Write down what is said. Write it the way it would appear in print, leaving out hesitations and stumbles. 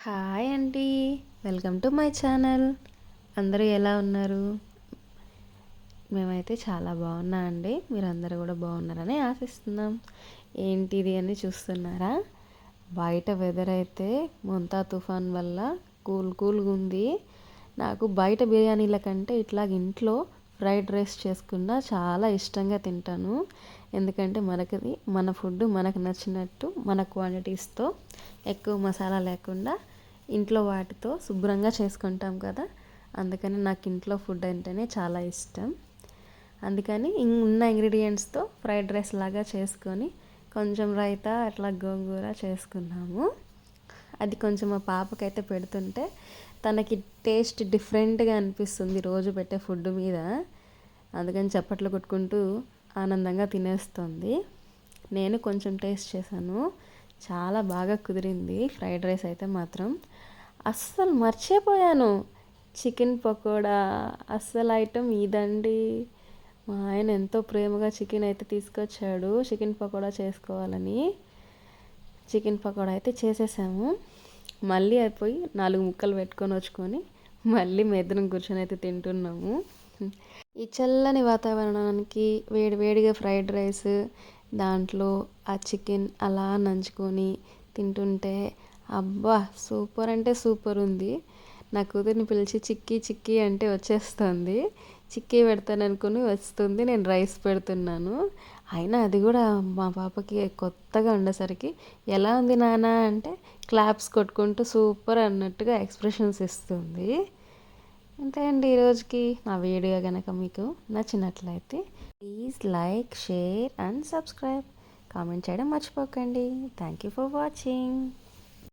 Hi అండి. Welcome to my channel. అందరూ ఎలా ఉన్నారు? మేమైతే చాలా బాగున్నా అండి. మీరందరూ కూడా బాగున్నారని ఆశిస్తున్నాం. ఏంటిది అని చూస్తున్నారా? బయట వెదర్ అయితే మొంతా తుఫాన్ వల్ల కూల్గా ఉంది. నాకు బయట బిర్యానీల కంటే ఇట్లాగ ఇంట్లో ఫ్రైడ్ రైస్ చేసుకున్నా చాలా ఇష్టంగా తింటాను. ఎందుకంటే మన ఫుడ్ మనకు నచ్చినట్టు మన క్వాంటిటీస్తో ఎక్కువ మసాలా లేకుండా ఇంట్లో వాటితో శుభ్రంగా చేసుకుంటాం కదా. అందుకని నాకు ఇంట్లో ఫుడ్ అంటేనే చాలా ఇష్టం. అందుకని ఉన్న ఇంగ్రీడియంట్స్తో ఫ్రైడ్ రైస్ లాగా చేసుకొని కొంచెం రైతా అట్లా గోంగూర చేసుకున్నాము. అది కొంచెం మా పాపకైతే పెడుతుంటే తనకి టేస్ట్ డిఫరెంట్గా అనిపిస్తుంది రోజు పెట్టే ఫుడ్ మీద. అందుకని చప్పట్లు కొట్టుకుంటూ ఆనందంగా తినేస్తుంది. నేను కొంచెం టేస్ట్ చేశాను, చాలా బాగా కుదిరింది ఫ్రైడ్ రైస్ అయితే మాత్రం. అస్సలు మర్చిపోయాను, చికెన్ పకోడా అస్సలు ఐటమ్ ఇదండి. మా ఆయన ఎంతో ప్రేమగా చికెన్ అయితే తీసుకొచ్చాడు చికెన్ పకోడా చేసుకోవాలని. చికెన్ పకోడా అయితే చేసేసాము. మళ్ళీ అయిపోయి 4 ముక్కలు పెట్టుకొని వచ్చుకొని మళ్ళీ మెద్దరం కూర్చొని అయితే తింటున్నాము. ఈ చల్లని వాతావరణానికి వేడిగా ఫ్రైడ్ రైస్, దాంట్లో ఆ చికెన్ అలా నంచుకొని తింటుంటే అబ్బా సూపర్ అంటే సూపర్ ఉంది. నా కూతురిని పిలిచి చిక్కీ అంటే వచ్చేస్తుంది. చిక్కీ పెడతాను అనుకుని వస్తుంది, నేను రైస్ పెడుతున్నాను. అయినా అది కూడా మా పాపకి కొత్తగా ఉండేసరికి ఎలా ఉంది నాన్న అంటే క్లాప్స్ కొట్టుకుంటూ సూపర్ అన్నట్టుగా ఎక్స్ప్రెషన్స్ ఇస్తుంది. అంతే అండి ఈరోజుకి. నా వీడియో కనుక మీకు నచ్చినట్లయితే please like, share and subscribe. Comment చేయడం మర్చిపోకండి. Thank you for watching.